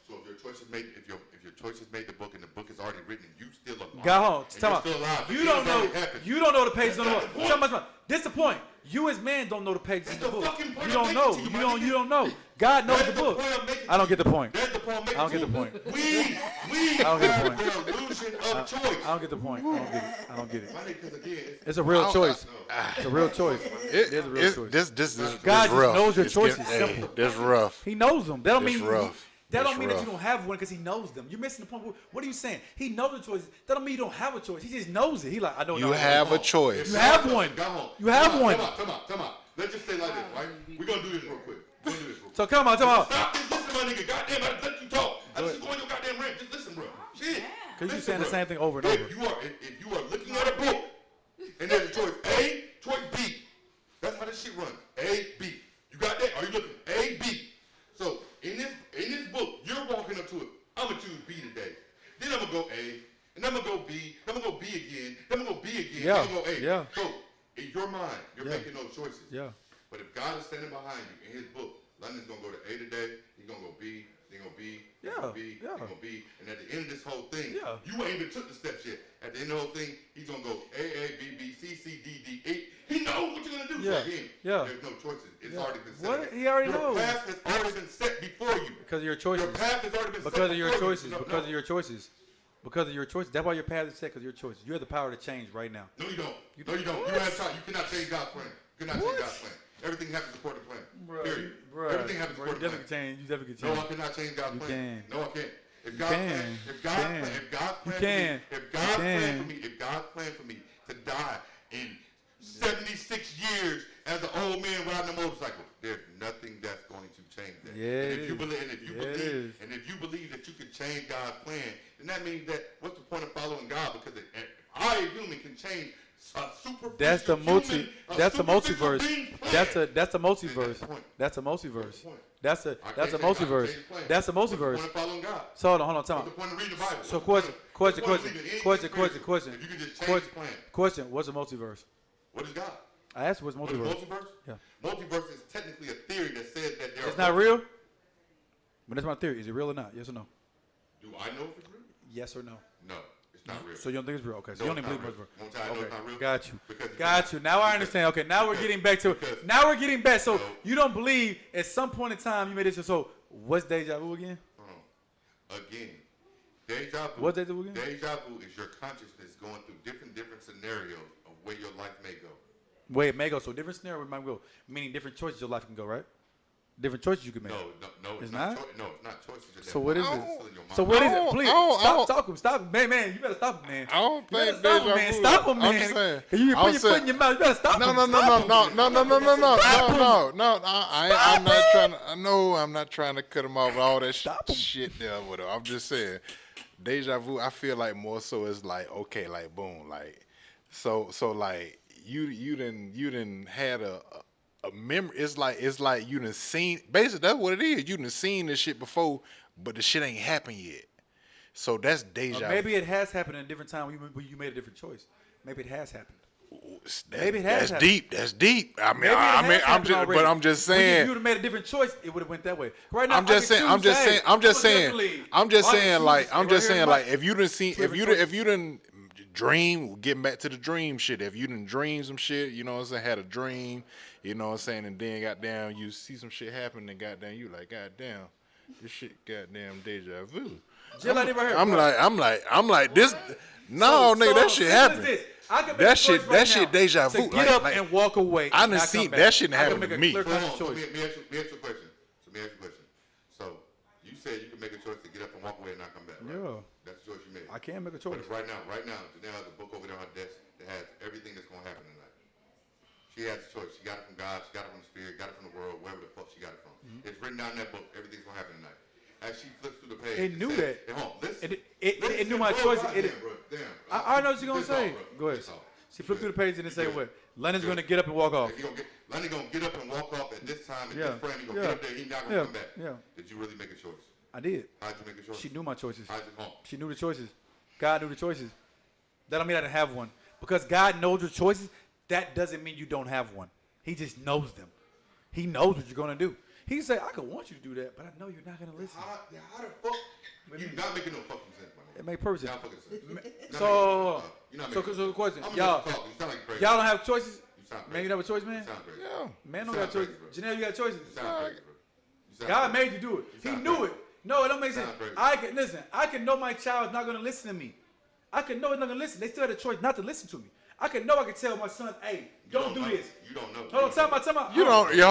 So if your choices made, if your choices made the book and the book is already written, you still alive. Go home. Tell me. You don't know. You don't know the pages on the book. This the point. You as man don't know the pages in the book. You don't know. You don't know. God knows the book. I don't get the point. I don't get the point. We I don't get the have point. the illusion of choice. I don't get the point. I don't get it. Because again, It's a real choice. It's a real choice. It is a real choice. This God just rough. knows your It's choices. getting- Simple. This rough. He knows them. That don't It's mean rough. that don't It's mean that rough. you don't have one because he knows them. You're missing the point. What are you saying? He knows the choices. That don't mean you don't have a choice. He just knows it. He like I don't know. You have a choice. You have one. Go home. You have one. Come on. Let's just say like this, right? We're gonna do this real quick. So come on. Stop this, listen, my nigga. Goddamn, I let you talk. I just go on your goddamn rant. Just listen, bro. Shit. Because you're saying the same thing over and over. If you are looking at a book and there's a choice A, choice B. That's how this shit runs. A, B. You got that? Are you looking? A, B. So in this book, you're walking up to it. I'm gonna choose B today. Then I'm gonna go A, and I'm gonna go B. Then I'm gonna go B again. Then I'm gonna go B again. Yeah. Then I'm gonna go A. Yeah. So in your mind, you're Yeah. making those choices. Yeah. But if God is standing behind you in His book, London's gonna go to A today. He's gonna go B. Then gonna B. Then Yeah. gonna B. Yeah. Then gonna B. And at the end of this whole thing, Yeah. you ain't even took the steps yet. At the end of the whole thing, he's gonna go A, B, B, C, C, D, D, E. He knows what you're gonna do. Yeah. So again, Yeah. there's no choices. It's Yeah. already been set. What? He already Your knows. path has already been set before you. Because of your choices. Your path has already been set Because of your before you. choices. No, Because no. of your choices. Because of your choices. That's why your path is set. Because of your choices. You have the power to change right now. No, you don't. No, you don't. You have time. You cannot change God's plan. You cannot change God's plan. Everything happens according to plan. Period. Everything happens You according to definitely plan. can change. You definitely can No, change. I cannot change God's You plan. can. No, I can't. If You God can. planned, if You God can. planned, if God You planned can. for me, if God You planned can. for me, if God planned for me to die in 76 years as an old man riding a motorcycle, there's nothing that's going to change that. Yeah, and it if you is. believe, Yeah, it is. and if you believe that you can change God's plan, then that means that what's the point of following God? Because if I, a human, can change a superficial That's the human, a That's the superficial multiverse. being plan. That's a That's multiverse. the point. That's a multiverse. point. That's a I that's can't a change God, multiverse. change the plan. That's a What's the multiverse. point of following God? So hold on, time What's the out. point of reading the Bible? So What's the question. point of reading anything Question. If you can just change the plan. Question. What's a multiverse? What is God? I asked what's What is multiverse. multiverse? Yeah. Multiverse is technically a theory that says that there It's are not real. But that's my theory. Is it real or not? Yes or no? Do I know if it's real? Yes or no? No, it's not real. So you don't think it's real? Okay. So No, you don't it's even not believe real. it's Won't I know real. it's not real? Okay. Got you. Because it's Got not. you. Now I understand. Okay. Now we're getting back to it. Because- Now we're getting back. So No. you don't believe at some point in time you made this. So what's deja vu again? Again, deja vu. What's deja vu again? Deja vu is your consciousness going through different scenarios of where your life may go. Wait, it may go. So different scenario might go. Meaning different choices your life can go, right? Different choices you can make. No, It's it's not? not. No, it's not choices. So what is It's it? still in your mind. So what is I it? don't- Please I don't- stop talking. Stop, man. You better stop him, man. I don't You better think stop him, deja man. vu. Stop him, I'm man. saying- Can you I'm put your foot saying- in your mouth? You better stop No, him. no, no, Stop no, him. no. I'm not trying to. I know I'm not trying to cut him off with all that Stop him. shit there with him. I'm just saying, deja vu. I feel like more so it's like okay, like boom, like so like you didn't had a memory. It's like you done seen. Basically, that's what it is. You done seen this shit before, but the shit ain't happened yet. So that's deja. Maybe it has happened at a different time when you made a different choice. Maybe it has happened. Maybe it has that's happened. deep. That's deep. I mean, Maybe it I'm has happened just, already. but I'm just When saying. If you would have made a different choice, it would have went that way. Right now, I'm just saying. I'm just saying. Like if you done seen, if you done dream, getting back to the dream shit. If you done dream some shit, you know what I'm saying, had a dream, you know what I'm saying, and then goddamn you see some shit happen, and goddamn you like goddamn, this shit goddamn deja vu. I'm like this. No, nigga, that shit happened. That shit deja vu. Get up and walk away. I done seen that shit happen to me. Hold on, so let me ask you a question. So you said you can make a choice to get up and walk away and not come back, right? Yeah. That's the choice you made. I can make a But choice. right now, Janelle has a book over there on her desk that has everything that's going to happen tonight. She has a choice. She got it from God. She got it from the Spirit. Got it from the world. Wherever the fuck she got it from. It's written down in that book. Everything's going to happen tonight. As she flips through the page, It knew that. Hey, hold on, listen. It knew my choice. Damn. I know what you're gonna say. Go ahead. She flipped through the page and it say what? London's gonna get up and walk off. London's gonna get up and walk off at this time, at Yeah. this frame. He's gonna Yeah. get up there. He's not gonna Yeah. come back. Yeah. Did you really make a choice? I did. How'd you make your choices? She knew my choices. How'd you home? She knew the choices. God knew the choices. That don't mean I didn't have one. Because God knows your choices, that doesn't mean you don't have one. He just knows them. He knows what you're going to do. He can say, I could want you to do that, but I know you're not going to listen. How the fuck? You're not making no fucking sense, man. It makes perfect sense. Not fucking sense. So, You're not so making the question, I'm y'all, just talking. You sound like crazy. y'all don't have choices? You sound crazy. Man, you don't have a choice, man? You sound crazy. Yeah. Man don't You got sound choices. crazy, bro. Janelle, you got choices? You sound crazy, bro. You sound God crazy. made you do it. He sound knew crazy. it. No, it don't make sense. sound crazy. I can listen. I can know my child's not gonna listen to me. I can know it's not gonna listen. They still had a choice not to listen to me. I can know I can tell my son, hey, don't do know. this. You don't know. Hold on, time out. You don't. Yeah,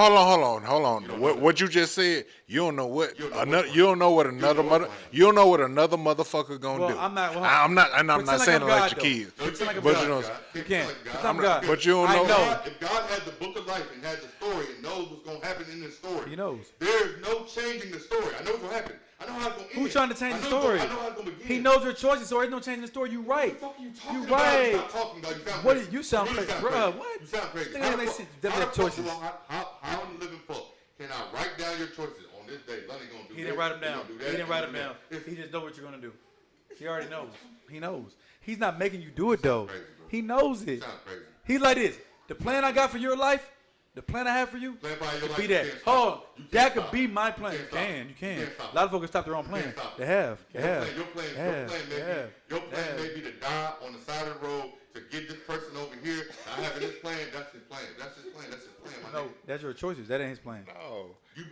hold on. What you just said, you don't know what another. You don't know what another mother. You don't know what another motherfucker gonna Well, do. I'm not. Well, I'm not. And I'm pretend not like saying I'm it like God, your though. kids. Pretend like I'm But God. you know, You can't. Pretend I'm not God. but you don't I know. know. If God had the book of life and had the story and knows what's gonna happen in the story, He knows. There's no changing the story. I know what's gonna happen. I know how it's gonna end. Who's trying to change I the know story? I know how it's gonna begin. He knows your choices, so there's no changing the story. You right. What the fuck are you talking You about? right. You're not talking about. You sound What crazy. you sound You really crazy, sound bruh, crazy. what? You sound crazy. Think that makes sense. Definitely have choices. How in the living fuck can I write down your choices on this day? Lonnie gonna do He this, didn't write them he down. gonna do He that, didn't he write gonna them do down. that. He just knows what you're gonna do. He already knows. He knows. He's not making you do it though. crazy, bro. He knows it. You sound crazy. He's like this. The plan I got for your life, the plan I have for you, Plan by your could life, be you that. can't stop. Hold on. You can't That could stop. be my You plan. You can't stop. can. You You can. can't stop. A lot of folks stop their own You plan. can't stop. They have. They have. Your plan They have. may They have. be, your plan They may have. be to die on the side of the road to get this person over here. I having this plan. That's his plan. That's his plan. That's his plan. My No, nigga. that's your choices. That ain't his plan. No. What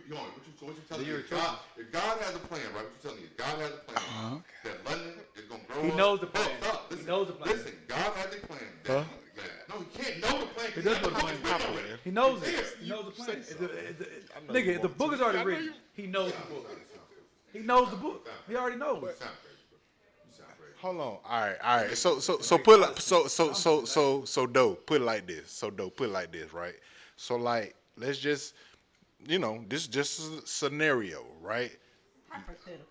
you telling They're me? your If God has a plan, right? What you telling me? If God has a plan that London is gonna grow He up. knows the plan. Stop. He Listen, knows the plan. Listen, God has a plan. No, he can't know the plan. He does know the plan. He knows it. Yes. He knows the plan. know Nigga, you if the want book to. is already I know written, you- he knows the book. He knows the book. He already knows. You sound crazy, bro. You sound crazy. Hold on. All right. So put like so dope. Put it like this. So dope. Put it like this, right? So like, let's just, this just a scenario, right? Hypothetical.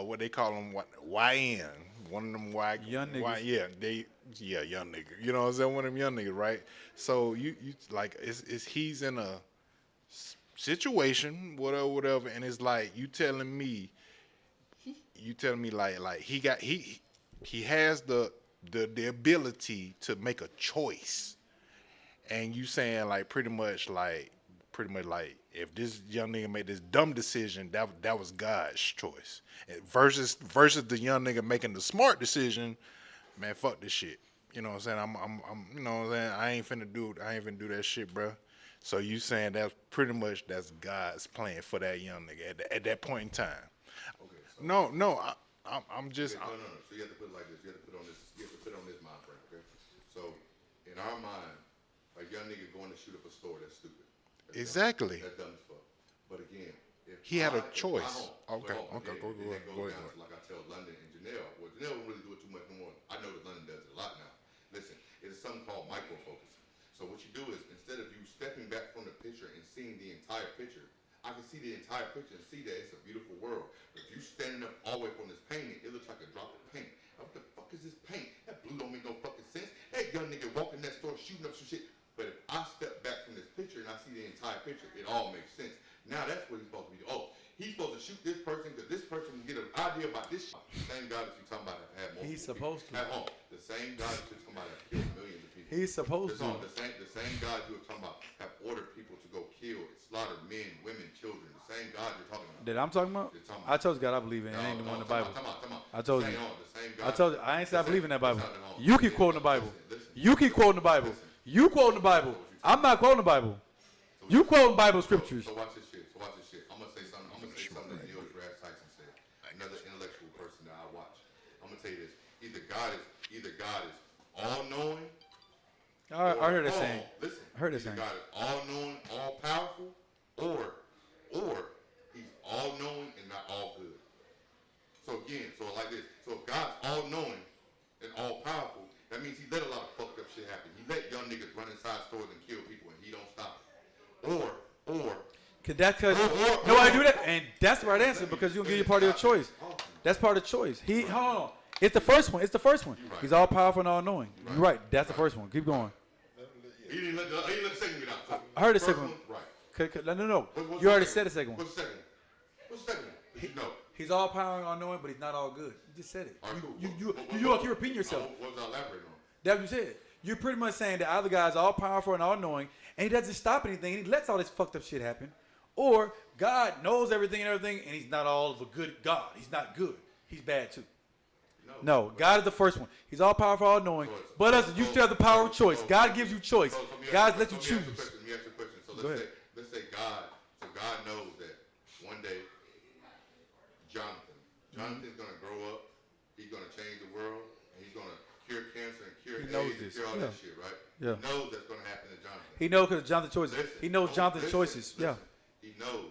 What they call them, YN, one of them Young niggas. Young nigga. You know what I'm saying? One of them young niggas, right? So you like, he's in a situation, whatever, and it's like you telling me like he has the ability to make a choice, and you saying like pretty much like if this young nigga made this dumb decision, that was God's choice, and versus the young nigga making the smart decision, man, fuck this shit. You know what I'm saying? I'm you know what I'm saying? I ain't finna do that shit, bro. So you saying that's God's plan for that young nigga at that point in time? Okay, so I'm just. no. So you have to put it like this. You have to put it on this mind frame, okay? So in our mind, a young nigga going to shoot up a store, that's stupid. That's Exactly. Dumb. That's dumb as fuck. But again, if He had a if choice. home, Okay, well, okay, then- go then ahead, that go goes ahead. down to, like I tell London and Janelle. Well, Janelle don't really do it too much no more. I know that London does it a lot now. Listen, it's something called micro focusing. So what you do is, instead of you stepping back from the picture and seeing the entire picture, I can see the entire picture and see that it's a beautiful world. But if you standing up all the way from this painting, it looks like a drop of paint. Now, what the fuck is this paint? That blue don't make no fucking sense. That young nigga walking that store shooting up some shit. But if I step back from this picture and I see the entire picture, it all makes sense. Now that's what he's supposed to be. Oh, he's supposed to shoot this person because this person can get an idea about this shit. The same guy that you're talking about that had multiple He's supposed people to. at home. The same guy that you're talking about that killed millions of people. He's supposed That's all. to. The same God you were talking about have ordered people to go kill, slaughter men, women, children. The same God you're talking about. That I'm talking about? You're talking I about. told you God I believe in. It ain't the one in the Bible. I told you. The same God. I told you. I ain't said I believe in that Bible. Listen, listen, You keep quoting the Bible. listen. You keep quoting the Bible. You quoting the Bible. I'm not quoting the Bible. You quoting Bible scriptures. So watch this shit. I'm gonna say something that Neil deGrasse Tyson said. Another intellectual person that I watch. I'm gonna tell you this. Either God is all knowing. I heard that saying. Listen. I heard that either saying. God is all knowing, all powerful, or he's all knowing and not all good. So again, like this. So if God's all knowing and all powerful, that means he let a lot of fucked up shit happen. He let young niggas run inside stores and kill people and he don't stop it. Or Nobody do that, and that's the right answer because you gonna give you part of your choice. That's part of the choice. Hold on. It's the first one. He's all powerful and all knowing. You're right. That's the first one. Keep going. He didn't let the second one out. So I heard the first second one. Right. No. What's You already the said the second one. What's the second one? What's the second one? No. He's all powerful, all knowing, but he's not all good. You just said it. All right, cool. You all keep repeating yourself. What was I elaborating on? That's what you said. You're pretty much saying that either guy's all powerful and all knowing, and he doesn't stop anything, and he lets all this fucked up shit happen, or God knows everything and everything, and he's not all of a good God. He's not good. He's bad too. No, God is the first one. He's all powerful, all knowing. But us, you still have the power of choice. God gives you choice. God lets you choose. Let me ask you a question. So let's say God knows that one day Jonathan's gonna grow up. He's gonna change the world, and he's gonna cure cancer and cure AIDS and cure all that shit, right? Yeah. He knows that's gonna happen to Jonathan. He knows because Jonathan's choices. Listen, He knows Jonathan's choices. Listen. He knows